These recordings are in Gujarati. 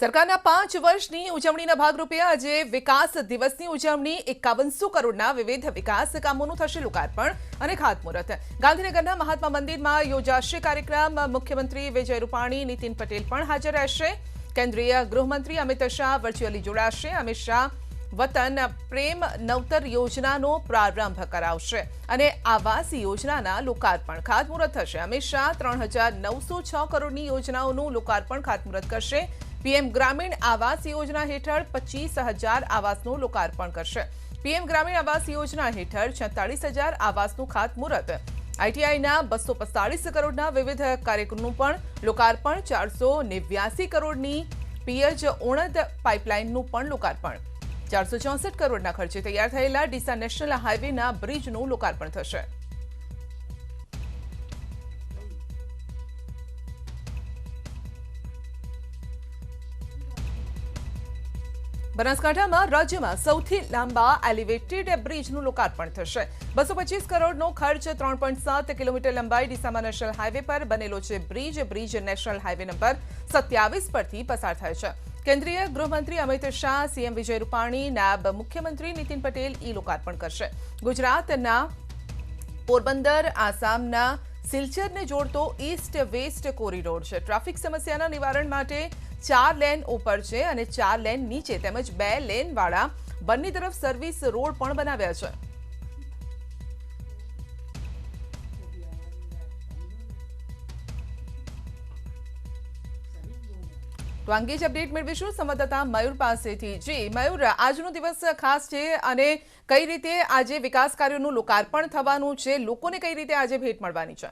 સરકારના 5 વર્ષની ઉજવણીના ભાગરૂપે આજે વિકાસ દિવસની ઉજવણી 5100 કરોડના વિવિધ વિકાસ કામોનું થશે લોકાર્પણ અને ખાતમુહૂર્ત. ગાંધીનગરના મહાત્મા મંદિરમાં યોજાશે કાર્યક્રમ. મુખ્યમંત્રી વિજય રૂપાણી, નીતિન પટેલ પણ હાજર રહેશે. કેન્દ્રીય ગૃહમંત્રી અમિત શાહ વર્ચ્યુઅલી જોડાશે. અમિત શાહ વતન પ્રેમ નવતર યોજનાનો પ્રારંભ કરાવશે અને આવાસ યોજનાના લોકાર્પણ ખાતમુહૂર્ત થશે. અમિત શાહ 3906 કરોડની યોજનાઓનું લોકાર્પણ ખાતમુહૂર્ત કરશે. પીએમ ગ્રામીણ આવાસ યોજના હેઠળ 25,000 આવાસનું લોકાર્પણ કરશે. પીએમ ગ્રામીણ આવાસ યોજના હેઠળ 46,000 આવાસનું ખાતમુહૂર્ત. આઈટીઆઈના 245 કરોડના વિવિધ કાર્યક્રમનું પણ લોકાર્પણ. 489 કરોડની પિયજ ઓણદ પાઇપલાઇનનું પણ લોકાર્પણ. 464 કરોડના ખર્ચે તૈયાર થયેલા ડીસા નેશનલ હાઈવેના બ્રિજનું લોકાર્પણ થશે. બનાસકાંઠામાં રાજ્યમાં સૌથી લાંબા એલિવેટેડ બ્રિજનું લોકાર્પણ થશે. 225 કરોડનો ખર્ચ 3.7 કિલોમીટર લંબાઈ ડીસામાં નેશનલ હાઈવે પર બનેલો છે બ્રિજ નેશનલ હાઈવે નંબર 27 પરથી પસાર થાય છે. કેન્દ્રીય ગૃહમંત્રી અમિત શાહ, સીએમ વિજય રૂપાણી, નાયબ મુખ્યમંત્રી નીતિન પટેલ લોકાર્પણ કરશે. ગુજરાતના પોરબંદર, આસામના સિલચરને જોડતો ઈસ્ટ વેસ્ટ કોરિડોર છે. ટ્રાફિક સમસ્યાના નિવારણ માટે 4 લેન ઉપર છે અને 4 લેન નીચે તેમજ 2 લેન વાળા બંને તરફ સર્વિસ રોડ પણ બનાવ્યા છે. તો અંગે જ અપડેટ મેળવીશું સંવાદદાતા મયુર પાસેથી. જી મયુર, આજનો દિવસ ખાસ છે અને કઈ રીતે આજે વિકાસ કાર્યોનું લોકાર્પણ થવાનું છે, લોકોને કઈ રીતે આજે ભેટ મળવાની છે?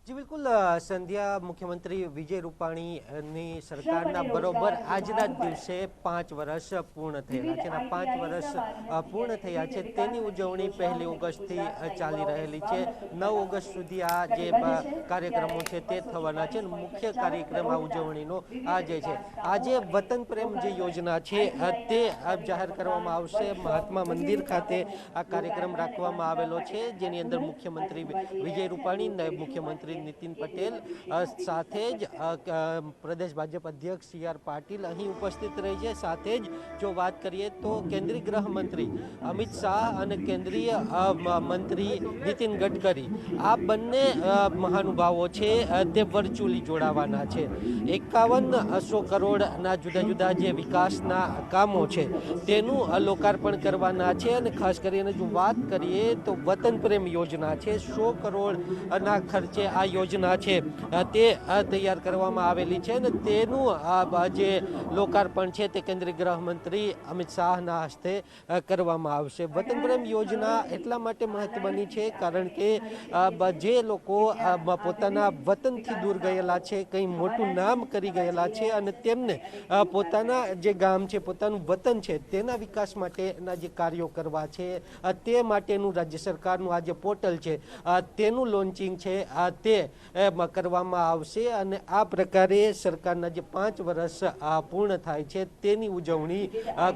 જી બિલકુલ સંધ્યા, મુખ્યમંત્રી વિજય રૂપાણીની સરકારના બરોબર આજના જ દિવસે 5 વર્ષ પૂર્ણ થયેલા છે. 5 વર્ષ પૂર્ણ થયા છે તેની ઉજવણી 1 ઓગસ્ટથી ચાલી રહેલી છે. 9 ઓગસ્ટ સુધી આ જે કાર્યક્રમો છે તે થવાના છે. મુખ્ય કાર્યક્રમ આ ઉજવણીનો આજે છે. આજે વતન પ્રેમ જે યોજના છે તે જાહેર કરવામાં આવશે. મહાત્મા મંદિર ખાતે આ કાર્યક્રમ રાખવામાં આવેલો છે, જેની અંદર મુખ્યમંત્રી વિજય રૂપાણી, નાયબ મુખ્યમંત્રી નીતિન પટેલ સાથે જ પ્રદેશ ભાજપ અધ્યક્ષ સી.આર. પાટીલ અહીં ઉપસ્થિત રહી છે. સાથે જ જો વાત કરીએ તો કેન્દ્રીય ગૃહમંત્રી અમિત શાહ અને કેન્દ્રીય મંત્રી નીતિન ગડકરી, આ બંને મહાનુભાવો છે તે વર્ચ્યુઅલી જોડાવાના છે. 5100 કરોડના જુદા જુદા જે વિકાસના કામો છે તેનું લોકાર્પણ કરવાના છે. અને ખાસ કરીને જો વાત કરીએ તો વતન પ્રેમ યોજના છે. 100 કરોડના ખર્ચે આ યોજના છે તે તૈયાર કરવામાં આવેલી છે અને તેનું જે લોકાર્પણ છે તે કેન્દ્રીય ગૃહમંત્રી અમિત શાહના હસ્તે કરવામાં આવશે. વતન પ્રેમ યોજના એટલા માટે મહત્વની છે કારણ કે જે લોકો પોતાના વતનથી દૂર ગયેલા છે, કંઈ મોટું નામ કરી ગયેલા છે અને તેમને પોતાના જે ગામ છે, પોતાનું વતન છે તેના વિકાસ માટેના જે કાર્યો કરવા છે તે માટેનું રાજ્ય સરકારનું આ જે પોર્ટલ છે તેનું લોન્ચિંગ છે તે કરવામાં આવશે. અને આ પ્રકારે સરકારના જે 5 વર્ષ પૂર્ણ થાય છે તેની ઉજવણી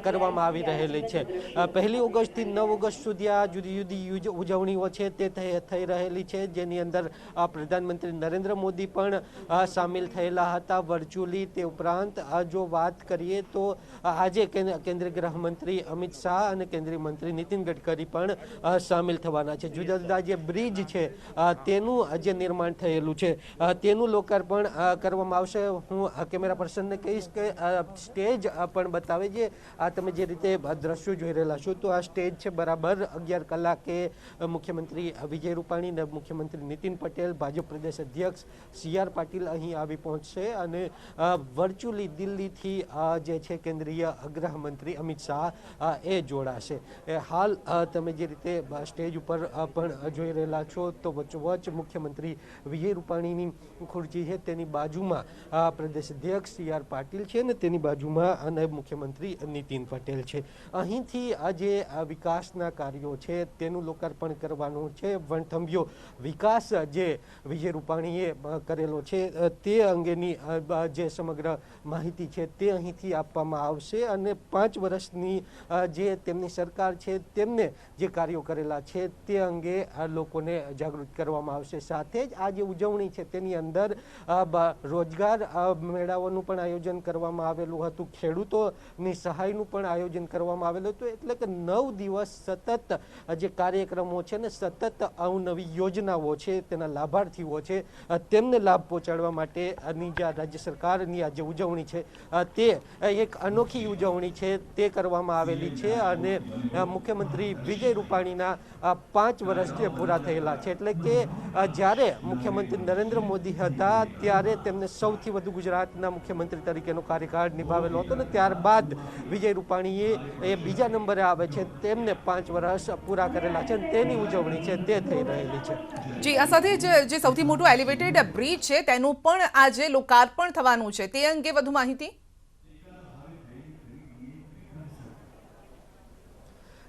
કરવામાં આવી રહેલી છે. 1 ઓગસ્ટથી 9 ઓગસ્ટ સુધી આ જુદી જુદી ઉજવણીઓ છે તે થઈ રહેલી છે, જેની અંદર પ્રધાનમંત્રી નરેન્દ્ર મોદી પણ સામેલ થયેલા હતા વર્ચ્યુઅલી. તે ઉપરાંત જો વાત કરીએ તો આજે કેન્દ્રીય ગૃહમંત્રી અમિત શાહ અને કેન્દ્રીય મંત્રી નીતિન ગડકરી પણ સામેલ થવાના છે. જુદા જુદા જે બ્રિજ છે તેનું જે નિર્માણ થયેલું છે તેનું લોકાર્પણ કરવામાં આવશે. હું કેમેરા પર્સનને કહીશ કે સ્ટેજ પણ બતાવે છે. આ તમે જે રીતે દ્રશ્યો જોઈ રહેલા છો તો આ સ્ટેજ છે. બરાબર 11 કલાકે મુખ્યમંત્રી વિજય રૂપાણી અને મુખ્યમંત્રી નીતિન પટેલ, ભાજપ પ્રદેશ અધ્યક્ષ સી.આર. પાટીલ અહીં આવી પહોંચશે અને વર્ચ્યુઅલી દિલ્હીથી જે છે કેન્દ્રીય ગૃહમંત્રી અમિત શાહ એ જોડાશે. હાલ તમે જે રીતે સ્ટેજ ઉપર પણ જોઈ રહેલા છો તો વચ્ચોવચ્ચ મુખ્યમંત્રી વિજય રૂપાણીની ખુરશી છે, તેની બાજુમાં પ્રદેશ અધ્યક્ષ સી.આર. પાટીલ છે અને તેની બાજુમાં નાયબ મુખ્યમંત્રી નીતિન પટેલ છે. અહીંથી આ જે વિકાસના કાર્યો છે તેનું લોકાર્પણ કરવાનું છે. વણથંભિયો વિકાસ જે વિજય રૂપાણીએ કરેલો છે તે અંગેની જે સમગ્ર માહિતી છે તે અહીંથી આપવામાં આવશે અને 5 વર્ષની જે તેમની સરકાર છે તેમને જે કાર્યો કરેલા છે તે અંગે લોકોને જાગૃત કરવામાં આવશે. સાથે જ આ જે ઉજવણી છે તેની અંદર રોજગાર મેળાઓનું પણ આયોજન કરવામાં આવેલું હતું, ખેડૂતોની સહાયનું પણ આયોજન કરવામાં આવેલું હતું. એટલે કે 9 દિવસ સતત જે કાર્યક્રમો છે ને સતત અવનવી યોજનાઓ છે તેના લાભાર્થીઓ છે તેમને લાભ પહોંચાડવા માટેની જે રાજ્ય સરકારની આ જે ઉજવણી છે તે એક અનોખી ઉજવણી છે તે કરવામાં આવેલી છે. અને મુખ્યમંત્રી વિજય રૂપાણીના 5 વર્ષ જે પૂરા થયેલા છે. એટલે કે જ્યારે મુખ્યમંત્રી નરેન્દ્ર મોદી હતા ત્યારે તેમને સૌથી વધુ ગુજરાતના મુખ્યમંત્રી તરીકેનો કાર્યકાળ નિભાવેલો હતો, ને ત્યારબાદ વિજય રૂપાણીએ બીજા નંબરે આવે છે, તેમને 5 વર્ષ પૂરા કરેલા છે. તેની ઉજવણી છે તે થઈ રહેલી છે. જી, આ સાથે જે સૌથી મોટું એલિવેટેડ બ્રિજ છે તેનું પણ આજે લોકાર્પણ થવાનું છે, તે અંગે વધુ માહિતી.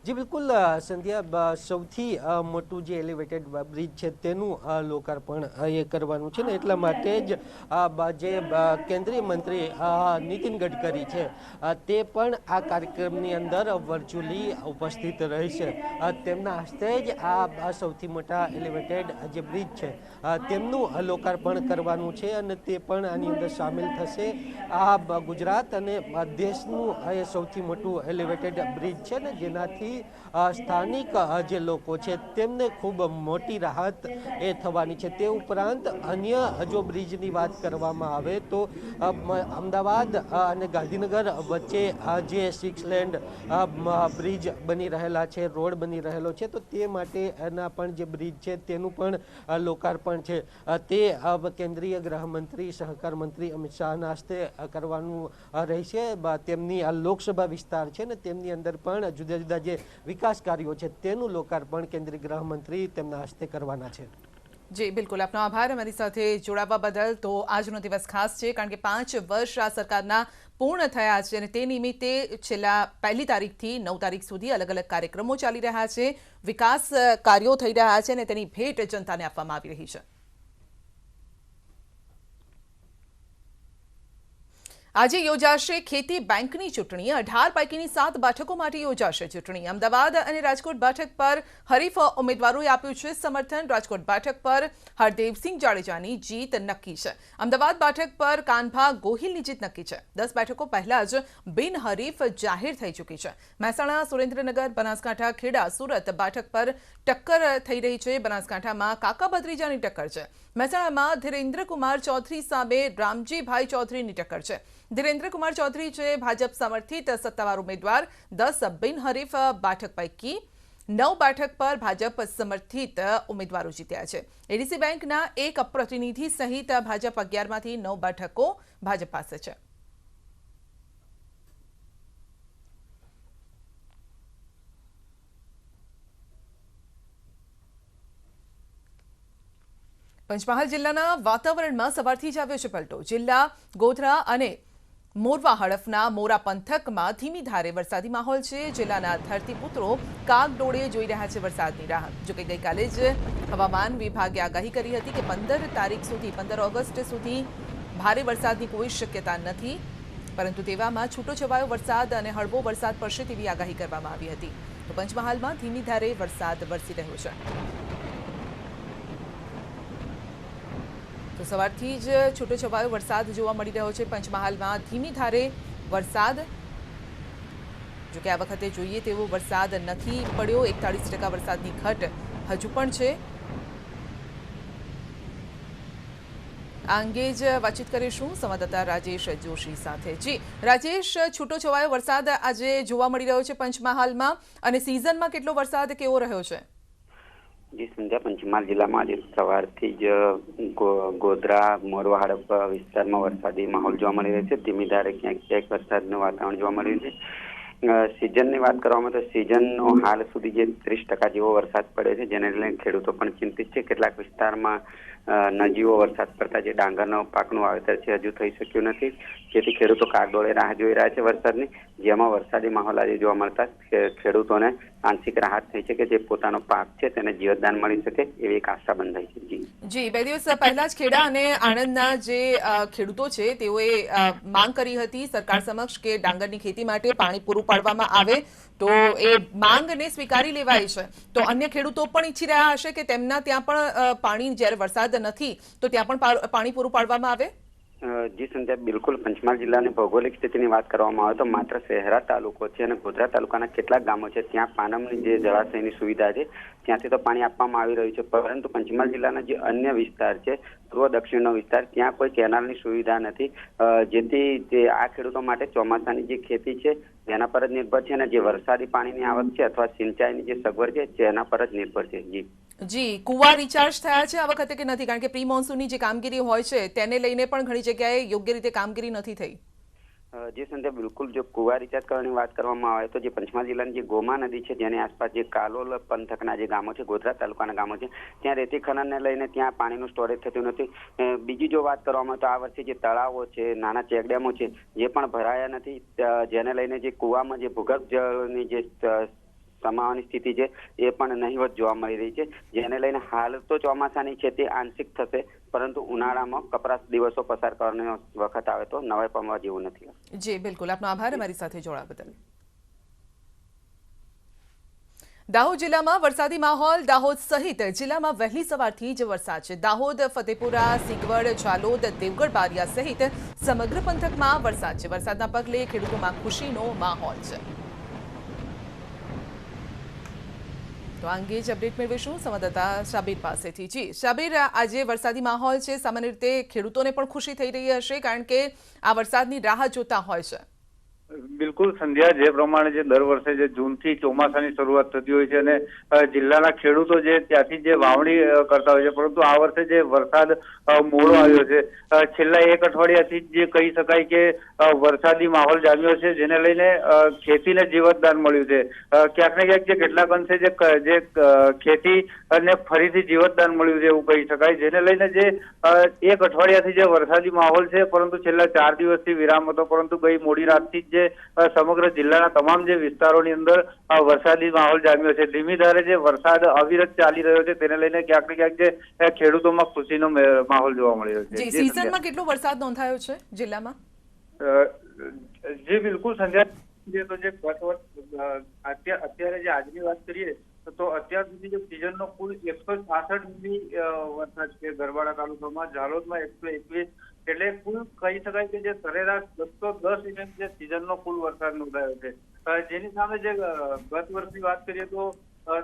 જી બિલકુલ સંધ્યા, સૌથી મોટું જે એલિવેટેડ બ્રિજ છે તેનું લોકાર્પણ એ કરવાનું છે ને એટલા માટે જ જે કેન્દ્રીય મંત્રી નીતિન ગડકરી છે તે પણ આ કાર્યક્રમની અંદર વર્ચ્યુઅલી ઉપસ્થિત રહેશે. તેમના હસ્તે જ આ સૌથી મોટા એલિવેટેડ જે બ્રિજ છે તેમનું લોકાર્પણ કરવાનું છે અને તે પણ આની અંદર સામેલ થશે. આ ગુજરાત અને દેશનું એ સૌથી મોટું એલિવેટેડ બ્રિજ છે ને જેનાથી સ્થાનિક જે લોકો છે તેમને ખૂબ મોટી રાહત એ થવાની છે. તે ઉપરાંત અન્ય જો બ્રિજની વાત કરવામાં આવે તો અમદાવાદ અને ગાંધીનગર વચ્ચે જે 6 લેન્ડ બ્રિજ બની રહેલા છે, રોડ બની રહેલો છે, તો તે માટેના પણ જે બ્રિજ છે તેનું પણ લોકાર્પણ છે તે કેન્દ્રીય ગૃહમંત્રી સહકાર મંત્રી અમિત શાહના હસ્તે કરવાનું રહેશે. તેમની આ લોકસભા વિસ્તાર છે ને તેમની અંદર પણ જુદા જુદા જે વિકાસ કાર્યો છે તેનું લોકાર્પણ કેન્દ્રીય ગૃહમંત્રી તેમના હસ્તે કરવાના છે. જી બિલકુલ, આપનો આભાર અમારી સાથે જોડાવા બદલ. તો આજનો દિવસ ખાસ છે કારણ કે 5 વર્ષ આ સરકારના પૂર્ણ થયા છે અને તે નિમિત્તે છેલ્લા 1 તારીખથી 9 તારીખ સુધી અલગ અલગ કાર્યક્રમો ચાલી રહ્યા છે, વિકાસ કાર્યો થઈ રહ્યા છે અને તેની ભેટ જનતાને આપવામાં આવી રહી છે. આજે યોજાશે ખેતી બેંકની ચૂંટણી. 18 પૈકીની 7 બેઠકો માટે યોજાશે ચૂંટણી. અમદાવાદ અને રાજકોટ બેઠક પર હરીફ ઉમેદવારોએ આપ્યું છે સમર્થન. રાજકોટ બેઠક પર હરદેવસિંહ જાડેજાની જીત નક્કી છે. અમદાવાદ બેઠક પર કાનભા ગોહિલની જીત નક્કી છે. 10 બેઠકો પહેલા જ બિનહરીફ જાહેર થઈ ચૂકી છે. મહેસાણા, સુરેન્દ્રનગર, બનાસકાંઠા, ખેડા, સુરત બેઠક પર ટક્કર થઈ રહી છે. બનાસકાંઠામાં કાકા ભત્રીજાની ટક્કર છે. મહેસાણામાં ધીરેન્દ્ર કુમાર ચૌધરી સામે રામજીભાઈ ચૌધરીની ટક્કર છે. ધીરેન્દ્ર કુમાર ચૌધરી છે ભાજપ સમર્થિત સત્તાવાર ઉમેદવાર. 10 બિનહરીફ બેઠક પૈકી 9 બેઠક પર ભાજપ સમર્થિત ઉમેદવારો જીત્યા છે. એડીસી બેંકના એક પ્રતિનિધિ સહિત ભાજપ 11માંથી 9 બેઠકો ભાજપ પાસે છે. પંચમહાલ જિલ્લાના વાતાવરણમાં સવારથી જ આવ્યો છે પલટો. જિલ્લા ગોધરા અને મોરવા હડફના મોરા પંથકમાં ધીમી ધારે વરસાદી માહોલ છે. જિલ્લાના ધરતીપુત્રો કાગડોળે જોઈ રહ્યા છે વરસાદની રાહ. જોકે ગઈકાલે જ હવામાન વિભાગે આગાહી કરી હતી કે 15 ઓગસ્ટ સુધી ભારે વરસાદની કોઈ શક્યતા નથી, પરંતુ તેવામાં છૂટોછવાયો વરસાદ અને હળવો વરસાદ પડશે તેવી આગાહી કરવામાં આવી હતી. તો પંચમહાલમાં ધીમી ધારે વરસાદ વરસી રહ્યો છે. તો સવારથી જ છૂટોછવાયો વરસાદ જોવા મળી રહ્યો છે પંચમહાલમાં. ધીમી ધારે વરસાદ, જોકે આ વખતે જોઈએ તેવો વરસાદ નથી પડ્યો. 41% વરસાદની ઘટ હજુ પણ છે. આ અંગે જ વાતચીત કરીશું સંવાદદાતા રાજેશ જોશી સાથે. જી રાજેશ, છૂટોછવાયો વરસાદ આજે જોવા મળી રહ્યો છે પંચમહાલમાં અને સિઝનમાં કેટલો વરસાદ કેવો રહ્યો છે? જી સંધ્યા, પંચમહાલ જિલ્લામાં આજે સવારથી જ ગોધરા, મોરવા હડપ વિસ્તારમાં વરસાદી માહોલ જોવા મળી રહ્યો છે. ધીમી ધારે ક્યાંક ક્યાંક વરસાદનું વાતાવરણ જોવા મળી રહ્યું છે. સિઝનની વાત કરવામાં તો સિઝનનો હાલ સુધી જે 30% જેવો વરસાદ પડ્યો છે, જેને લઈને ખેડૂતો પણ ચિંતિત છે. કેટલાક વિસ્તારમાં નજીવો વરસાદ પડતા જે ડાંગરનો પાકનું વાવેતર છે હજુ થઈ શક્યું નથી, જેથી ખેડૂતો કાગડોળે રાહ જોઈ રહ્યા છે વરસાદની. જેમાં વરસાદી માહોલ આજે જોવા મળતા ખેડૂતોને આંશિક રાહત થઈ છે કે જે પોતાનો પાક છે તેને જીવતદાન મળી શકે એવી એક આશા બંધાઈ છે. જી, 2 દિવસ પહેલા જ ખેડા અને આણંદના જે ખેડૂતો છે તેઓએ માંગ કરી હતી સરકાર સમક્ષ કે ડાંગરની ખેતી માટે પાણી પૂરું પાડવામાં આવે, તો એ માંગને સ્વીકારી લેવાય છે. તો અન્ય ખેડૂતો પણ ઈચ્છી રહ્યા હશે કે તેમના ત્યાં પણ પાણી, જ્યારે વરસાદ નથી તો ત્યાં પણ પાણી પૂરું પાડવામાં આવે. જી સંધ્યા, બિલકુલ. પંચમહાલ જિલ્લાની ભૌગોલિક સ્થિતિની વાત કરવામાં આવે તો માત્ર શહેરા તાલુકો છે અને ગોધરા તાલુકાના કેટલાક ગામો છે ત્યાં પાનમની જે જળાશયની સુવિધા છે ત્યાંથી તો પાણી આપવામાં આવી રહ્યું છે, પરંતુ પંચમહાલ જિલ્લાના જે અન્ય વિસ્તાર છે, પૂર્વ દક્ષિણનો વિસ્તાર, ત્યાં કોઈ કેનાલની સુવિધા નથી, જેથી આ ખેડૂતો માટે ચોમાસાની જે ખેતી છે તેના પર જ નિર્ભર છે અને જે વરસાદી પાણીની આવક છે અથવા સિંચાઈની જે સગવડ છે તેના પર જ નિર્ભર છે. જી, કુવા રિચાર્જ થયા છે આ વખતે કે નથી? કારણ કે પ્રી મોન્સૂનની જે કામગીરી હોય છે તેને લઈને પણ ઘણી જગ્યાએ યોગ્ય રીતે કામગીરી નથી થઈ. જે સંધ્યા, બિલકુલ. જો કુવા રિચાર્જ કરવાની વાત કરવામાં આવે તો જે પંચમહાલ જિલ્લાની જે ગોમા નદી છે જેની આસપાસ જે કાલોલ પંથકના જે ગામો છે, ગોધરા તાલુકાના ગામો છે, ત્યાં રેતી ખનનને લઈને ત્યાં પાણીનું સ્ટોરેજ થતું નથી. બીજી જો વાત કરવામાં આવે તો આ વર્ષે જે તળાવો છે, નાના ચેકડેમો છે, જે પણ ભરાયા નથી, જેને લઈને જે કુવામાં જે ભૂગર્ભ જળની જે સમાવાની સ્થિતિ છે એ પણ નહીવત જોવા મળી રહી છે, જેને લઈને હાલ તો ચોમાસાની ખેતી આંશિક થશે, પરંતુ ઉનાળામાં કપરાશ દિવસો પસાર કરવાનો વખત આવે તો નવાઈ પામવા જેવું નથી. જી, બિલકુલ. આપનો આભાર અમારી સાથે જોડાવા બદલ. દાહોદ જિલ્લામાં વરસાદી માહોલ. દાહોદ સહિત જિલ્લામાં વહેલી સવારથી જ વરસાદ છે. દાહોદ, ફતેપુરા, સિગવડ, ઝાલોદ, દેવગઢ બારિયા સહિત સમગ્ર પંથકમાં વરસાદ છે. વરસાદના પગલે ખેડૂતોમાં ખુશીનો માહોલ છે. તો આ અંગે જ અપડેટ મેળવીશું સંવાદદાતા શાબીર પાસેથી. જી શાબીર, આજે વરસાદી માહોલ છે, સામાન્ય રીતે ખેડૂતોને પણ ખુશી થઈ રહી હશે કારણ કે આ વરસાદની રાહ જોતા હોય છે. બિલકુલ સંધ્યા, જે પ્રમાણે જે દર વર્ષે જે જૂનથી ચોમાસાની શરૂઆત થતી હોય છે અને જિલ્લાના ખેડૂતો જે ત્યાંથી જે વાવણી કરતા હોય છે, પરંતુ આ વર્ષે જે વરસાદ મોડો આવ્યો છે, છેલ્લા એક અઠવાડિયાથી જે કહી શકાય કે વરસાદી માહોલ જામ્યો છે, જેને લઈને ખેતીને જીવતદાન મળ્યું છે. ક્યાંક ને ક્યાંક જે કેટલાક અંશે જે ખેતી અને ફરીથી જીવતદાન મળ્યું છે એવું કહી શકાય, જેને લઈને જે એક અઠવાડિયાથી જે વરસાદી માહોલ છે, પરંતુ છેલ્લા 4 દિવસથી વિરામ હતો, પરંતુ ગઈ મોડી રાતથી જે સમગ્ર જિલ્લાના તમામ જે વિસ્તારોની અંદર વરસાદી માહોલ જામ્યો છે. ધીમી ધારે જે વરસાદ અવિરત ચાલી રહ્યો છે તેને લઈને ક્યાંક ને ક્યાંક જે ખેડૂતોમાં ખુશીનો માહોલ જોવા મળ્યો છે. જી, સીઝનમાં કેટલો વરસાદ નોંધાયો છે જિલ્લામાં? જી બિલકુલ સંજય, તો જે અત્યારે જે આજની વાત કરીએ તો અત્યાર સુધી જે સિઝનનો કુલ 166 મિલી વરસાદ છે ગરબાડા તાલુકામાં, ઝાલોદમાં 121, એટલે કુલ કહી શકાય કે જે સરેરાશ 210 mm જે સિઝનનો કુલ વરસાદ નોંધાયો છે. જેની સામે જે ગત વર્ષની વાત કરીએ તો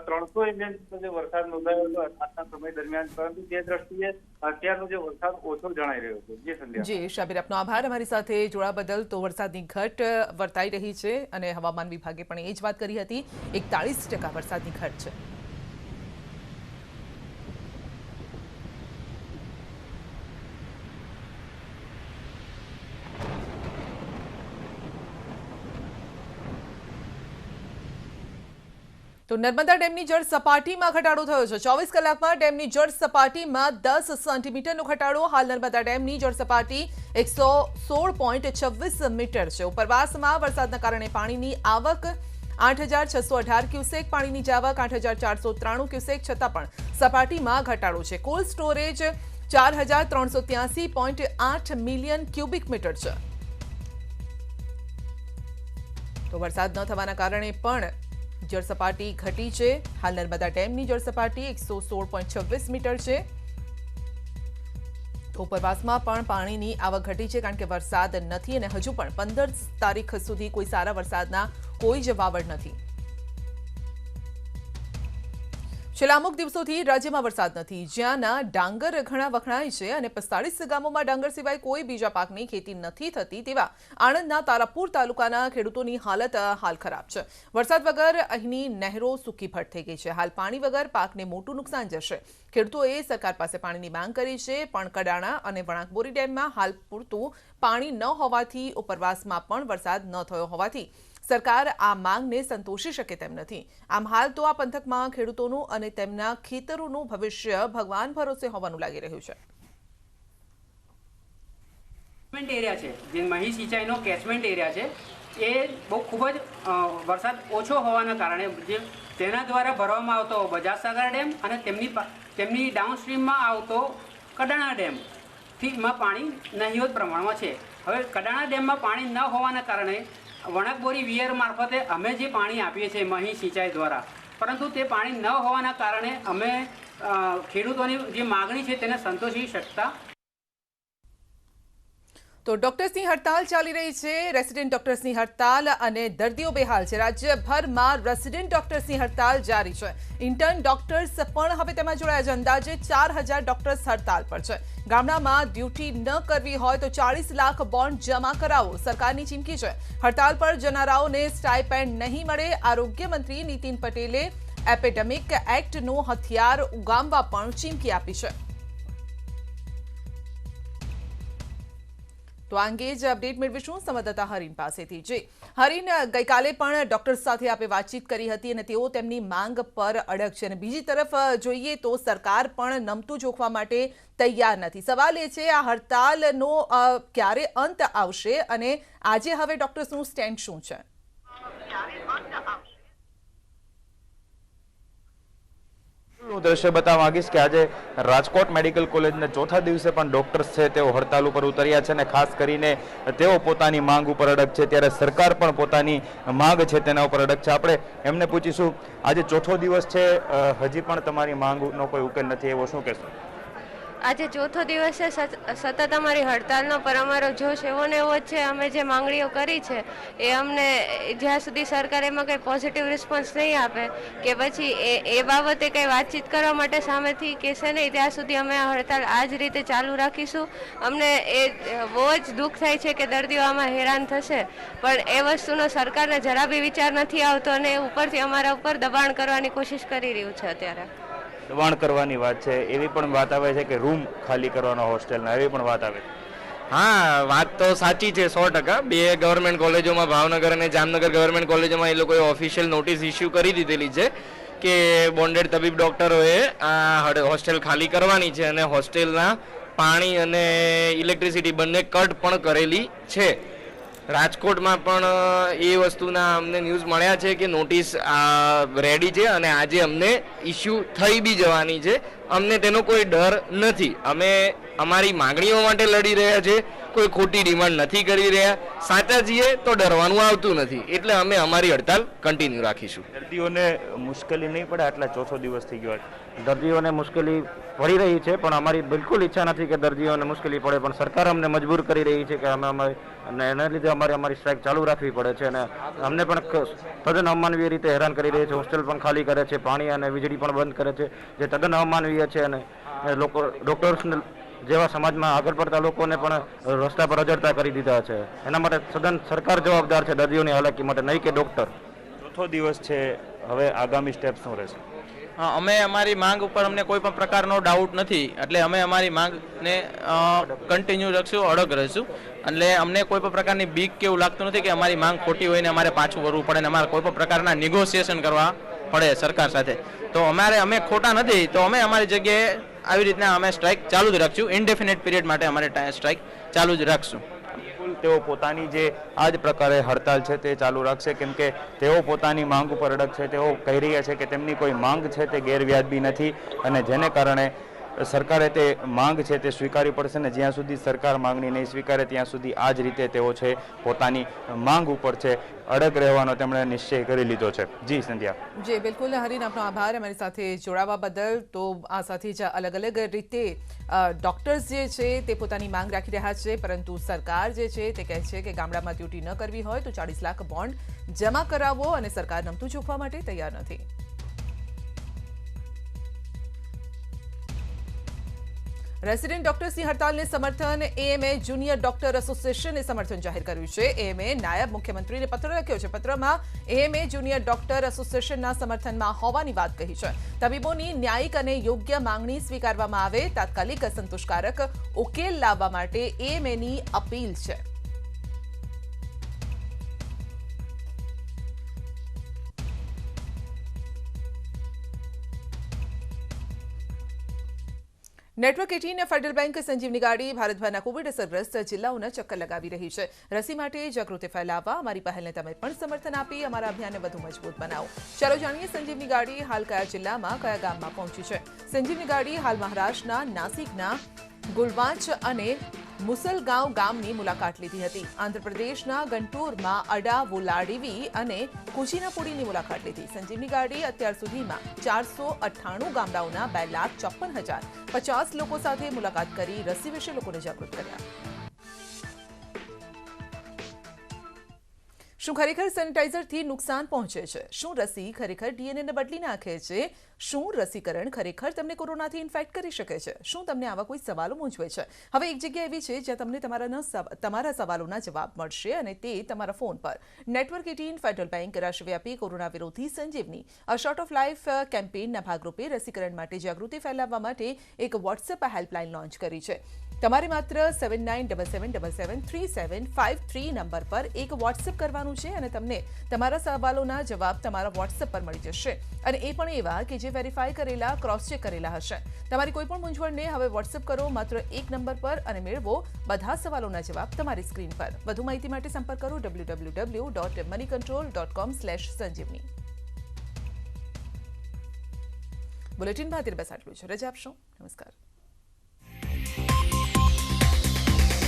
300 mm જે વરસાદ નોંધાયો હતો આજના સમય દરમિયાન, પરંતુ તે દ્રષ્ટિએ અત્યારનો જે વરસાદ ઓછો જણાઈ રહ્યો છે. જી સંધ્યા. જી શાબીર, આપનો આભાર અમારી સાથે જોડાવા બદલ. તો વરસાદની ઘટ વર્તાઈ રહી છે અને હવામાન વિભાગે પણ એ જ વાત કરી હતી, 41% વરસાદની ઘટ છે. તો નર્મદા ડેમની જળ સપાટીમાં ઘટાડો થયો છે. 24 કલાકમાં ડેમની જળ સપાટીમાં 10 સેન્ટીમીટરનો ઘટાડો. હાલ નર્મદા ડેમની જળ સપાટી 116.26 મીટર છે. ઉપરવાસમાં વરસાદના કારણે પાણીની આવક 8,618 ક્યુસેક, પાણીની જાવક 8,493 ક્યુસેક, છતાં પણ સપાટીમાં ઘટાડો છે. કુલ સ્ટોરેજ 4,383.8 મિલિયન ક્યુબિક મીટર છે. તો વરસાદ ન થવાના કારણે પણ જળ સપાટી ઘટી છે. હાલ નર્મદા ડેમની જળ સપાટી 116.26 મીટર છે. ઉપરવાસમાં પણ પાણીની આવક ઘટી છે કારણ કે વરસાદ નથી અને હજુ પણ 15 તારીખ સુધી કોઈ સારા વરસાદના કોઈ જ વાવડ નથી. છેલ્લા અમુક દિવસોથી રાજ્યમાં વરસાદ નથી, જ્યાંના ડાંગર ઘણા વખણાય છે અને 45 ગામોમાં ડાંગર સિવાય કોઈ બીજા પાકની ખેતી નથી થતી તેવા આણંદના તારાપુર તાલુકાના ખેડૂતોની હાલત હાલ ખરાબ છે. વરસાદ વગર અહીંની નહેરો સૂકી ફટ થઈ ગઈ છે. હાલ પાણી વગર પાકને મોટું નુકસાન જશે. ખેડૂતોએ સરકાર પાસે પાણીની માંગ કરી છે, પણ કડાણા અને વણાકબોરી ડેમમાં હાલ પૂરતું પાણી ન હોવાથી ઉપરવાસમાં પણ વરસાદ ન થયો હોવાથી સરકાર આ માંગને સંતોષી શકે તેમ નથી. આમ હાલ તો આ પંથકમાં ખેડૂતોનું અને તેમના ખેતરોનું ભવિષ્ય ભગવાન ભરોસે હોવાનું લાગી રહ્યું છે. એરિયા છે જે મહી સિંચાઈનો કેચમેન્ટ એરિયા છે, એ બહુ ખૂબ જ વરસાદ ઓછો હોવાના કારણે જે તેના દ્વારા ભરવામાં આવતો બજાજસાગર ડેમ અને તેમની ડાઉનસ્ટ્રીમમાં આવતો કડાણા ડેમમાં પાણી નહિવત પ્રમાણમાં છે. હવે કડાણા ડેમમાં પાણી ન હોવાના કારણે વણકબોરી વિયર મારફતે અમે જે પાણી આપીએ છીએ મહી સિંચાઈ દ્વારા, પરંતુ તે પાણી ન હોવાના કારણે અમે ખેડૂતોની જે માગણી છે તેને સંતોષી શકતા. તો ડોક્ટર્સની હડતાલ ચાલી રહી છે. રેસિડેન્ટ ડોક્ટર્સની હડતાલ અને દર્દીઓ બેહાલ છે. રાજ્યભરમાં રેસિડેન્ટ ડોક્ટર્સની હડતાલ જારી છે. ઇન્ટર્ન ડોક્ટર્સ પણ હવે તેમાં જોડાયા છે. અંદાજે 4000 ડોક્ટર્સ હડતાલ પર છે. ગામડામાં ડ્યુટી ન કરવી હોય તો 40 લાખ બોન્ડ જમા કરાવો, સરકારની ચીમકી છે. હડતાલ પર જનારાઓને સ્ટાઇપેન્ડ નહીં મળે. આરોગ્ય મંત્રી નીતિન પટેલે એપિડેમિક એક્ટનું હથિયાર ઉગામવા પણ ચીમકી આપી છે. તો આ અંગે જ અપડેટ મેળવીશું સંવાદદાતા હરીન પાસેથી. જે હરીન, ગઈકાલે પણ ડોક્ટર્સ સાથે આપણે વાતચીત કરી હતી અને તેઓ તેમની માંગ પર અડગ છે અને બીજી તરફ જોઈએ તો સરકાર પણ નમતું જોખવા માટે તૈયાર નથી. સવાલ એ છે આ હડતાલનો ક્યારે અંત આવશે અને આજે હવે ડોક્ટર્સનું સ્ટેન્ડ શું છે? હું દ્રશ્ય બતાવવા માંગીશ કે આજે રાજકોટ મેડિકલ કોલેજના ચોથા દિવસે પણ ડોક્ટર્સ છે તેઓ હડતાલ ઉપર ઉતર્યા છે અને ખાસ કરીને તેઓ પોતાની માંગ ઉપર અડગ છે, ત્યારે સરકાર પણ પોતાની માંગ છે તેના ઉપર અડગ છે. આપણે એમને પૂછીશું, આજે ચોથો દિવસ છે, હજી પણ તમારી માંગનો કોઈ ઉકેલ નથી, એવો શું કહેશો? આજે ચોથો દિવસ છે સતત અમારી હડતાલનો, પર અમારો જોશ એવો ને એવો જ છે. અમે જે માંગણીઓ કરી છે એ અમને જ્યાં સુધી સરકાર એમાં કંઈ પોઝિટિવ રિસ્પોન્સ નહીં આપે કે પછી એ બાબતે કંઈ વાતચીત કરવા માટે સામેથી કહેશે નહીં, ત્યાં સુધી અમે આ હડતાલ આ જ રીતે ચાલુ રાખીશું. અમને એ બહુ જ દુઃખ થાય છે કે દર્દીઓ આમાં હેરાન થશે, પણ એ વસ્તુનો સરકારને જરા બી વિચાર નથી આવતો અને ઉપરથી અમારા ઉપર દબાણ કરવાની કોશિશ કરી રહ્યું છે. અત્યારે દબાણ કરવાની વાત છે, એવી પણ વાત આવે છે કે રૂમ ખાલી કરવાનો હોસ્ટેલના, એવી પણ વાત આવે છે. હા, વાત તો સાચી છે 100%. બે ગવર્મેન્ટ કોલેજોમાં, ભાવનગર અને જામનગર ગવર્મેન્ટ કોલેજોમાં એ લોકોએ ઓફિશિયલ નોટિસ ઇસ્યુ કરી દીધેલી છે કે બોન્ડેડ તબીબ ડૉક્ટરોએ આ હોસ્ટેલ ખાલી કરવાની છે અને હોસ્ટેલના પાણી અને ઇલેક્ટ્રિસિટી બંને કટ પણ કરેલી છે. રાજકોટમાં પણ એ વસ્તુના અમને ન્યૂઝ મળ્યા છે કે નોટિસ રેડી છે અને આજે અમને ઇસ્યુ થઈ બી જવાની છે. અમને તેનો કોઈ ડર નથી. અમે અમારી માંગણીઓ માટે લડી રહ્યા છે, કોઈ ખોટી ડિમાન્ડ નથી કરી રહ્યા. સાચા છીએ તો ડરવાનું આવતું નથી, એટલે અમે અમારી હડતાલ કન્ટિન્યુ રાખીશું. દર્દીઓને મુશ્કેલી નહીં પડે? આટલા ચોથો દિવસ થઈ ગયો. દર્દીઓને મુશ્કેલી પડી રહી છે, પણ અમારી બિલકુલ ઈચ્છા નથી કે દર્દીઓને મુશ્કેલી પડે, પણ સરકાર અમને મજબૂર કરી રહી છે કે અને એના લીધે અમારી સ્ટ્રાઇક ચાલુ રાખવી પડે છે અને અમને પણ તદ્દન અમાનવીય રીતે હેરાન કરી રહી છે. હોસ્ટેલ પણ ખાલી કરે છે, પાણી અને વીજળી પણ બંધ કરે છે, જે તદ્દન અમાનવીય છે અને લોકો ડોક્ટર્સને જેવા સમાજમાં આગળ પડતા લોકોને પણ રસ્તા પર અજડતા કરી દીધા છે. એના માટે સદન સરકાર જવાબદાર છે દર્દીઓની હાલાકી માટે, નહીં કે ડોક્ટર. ચોથો દિવસ છે, હવે આગામી સ્ટેપ શું રહેશે? અમે અમારી માંગ ઉપર અમને કોઈ પણ પ્રકારનો ડાઉટ નથી, એટલે અમે અમારી માંગને કન્ટિન્યુ રાખશું, અડગ રહીશું. એટલે અમને કોઈ પણ પ્રકારની બીક કે એવું લાગતું નથી કે અમારી માંગ ખોટી હોય ને અમારે પાછું વળવું પડે ને અમારે કોઈ પણ પ્રકારના નેગોશિએશન કરવા પડે સરકાર સાથે. તો અમે ખોટા નથી, તો અમે અમારી જગ્યાએ આવી રીતના અમે સ્ટ્રાઇક ચાલુ જ રાખશું. ઇનડેફિનેટ પીરિયડ માટે અમારે સ્ટ્રાઇક ચાલુ જ રાખશું. તેઓ પોતાની જે આ જ પ્રકારે હડતાલ છે તે ચાલુ રાખશે, કેમ કે તેઓ પોતાની માંગ ઉપર અડગ છે. તેઓ કહી રહ્યા છે કે તેમની કોઈ માંગ છે તે ગેરવ્યાજબી નથી અને જેને કારણે સરકારે તે માંગ છે તે સ્વીકારવી પડશે ને જ્યાં સુધી સરકાર માંગણી નહીં સ્વીકારે ત્યાં સુધી આ જ રીતે તેઓ છે પોતાની માંગ ઉપર છે અડગ રહેવાનો તેમણે નિશ્ચય કરી લીધો છે. જી સંધ્યા. જી બિલકુલ હરીન, આપનો આભાર અમારી સાથે જોડાવા બદલ. તો આ સાથે જ અલગ અલગ રીતે ડોક્ટર્સ જે છે તે પોતાની માંગ રાખી રહ્યા છે, પરંતુ સરકાર જે છે તે કહે છે કે ગામડામાં ડ્યુટી ન કરવી હોય તો 40 લાખ બોન્ડ જમા કરાવવો અને સરકાર નમતું ચૂકવા માટે તૈયાર નથી. રેસિડેન્ટ ડોક્ટર્સની હડતાલને સમર્થન એએમએ જુનિયર ડોક્ટર એસોસિએશને સમર્થન જાહેર કર્યું છે. એએમએ નાયબ મુખ્યમંત્રીને પત્ર લખ્યો છે. પત્રમાં એએમએ જુનિયર ડોક્ટર એસોસિએશનના સમર્થનમાં હોવાની વાત કહી છે. તબીબોની ન્યાયિક અને યોગ્ય માંગણી સ્વીકારવામાં આવે, તાત્કાલિક સંતોષકારક ઉકેલ લાવવા માટે એએમએની અપીલ છે. નેટવર્ક 18 ફેડરલ બેંક સંજીવની ગાડી ભારતભરના કોવિડ અસરગ્રસ્ત જિલ્લાઓના ચક્કર લગાવી રહી છે. રસી માટે જાગૃતિ ફેલાવવા અમારી પહેલને તમે પણ સમર્થન આપી અમારા અભિયાનને વધુ મજબૂત બનાવો. ચાલો જાણીએ સંજીવની ગાડી હાલ કયા જિલ્લામાં કયા ગામમાં પહોંચી છે. સંજીવની ગાડી હાલ મહારાષ્ટ્રના નાસિકના ગુલવાંચ અને મુસલગાંવ ગામની મુલાકાત લીધી હતી. આંધ્રપ્રદેશના ગંટુરમાં અડાવુલાડીવી અને કુચીનાપુડીની મુલાકાત લીધી. સંજીવની ગાડી અત્યાર સુધીમાં 498 ગામડાઓના 2,56,050 લોકો સાથે મુલાકાત કરી રસી વિશે લોકોને જાગૃત કર્યા. શું ખરેખર સેનિટાઈઝરથી નુકસાન પહોંચે છે? શું રસી ખરેખર ડીએનએને બદલી નાખે છે? શું રસીકરણ ખરેખર તમને કોરોનાથી ઇન્ફેક્ટ કરી શકે છે? શું તમને આવા કોઈ સવાલો મૂંઝવે છે? હવે એક જગ્યા એવી છે જ્યાં તમને તમારા સવાલોના જવાબ મળશે અને તે તમારા ફોન પર. નેટવર્ક 18 ફેડરલ બેંક રાષ્ટ્રવ્યાપી કોરોના વિરોધી સંજીવની શોર્ટ ઓફ લાઈફ કેમ્પેઇનના ભાગરૂપે રસીકરણ માટે જાગૃતિ ફેલાવવા માટે એક વોટ્સએપ હેલ્પલાઇન લોન્ચ કરી છે. તમારે માત્ર 7977773753 નંબર પર એક વોટ્સએપ કરવાનું છે અને તમને તમારા સવાલોના જવાબ તમારા વોટ્સએપ પર મળી જશે અને એ પણ એવા કે જે વેરીફાઈ કરેલા ક્રોસ ચેક કરેલા હશે. તમારી કોઈ પણ મૂંઝવણને હવે વોટ્સએપ કરો માત્ર એક નંબર પર અને મેળવો બધા સવાલોના જવાબ તમારી સ્ક્રીન પર. વધુ માહિતી માટે સંપર્ક કરો www.moneycontrol.com/sanjeevani. બુલેટિનમાં અત્યારે બસ આટલું છે. રજા આપશો. નમસ્કાર.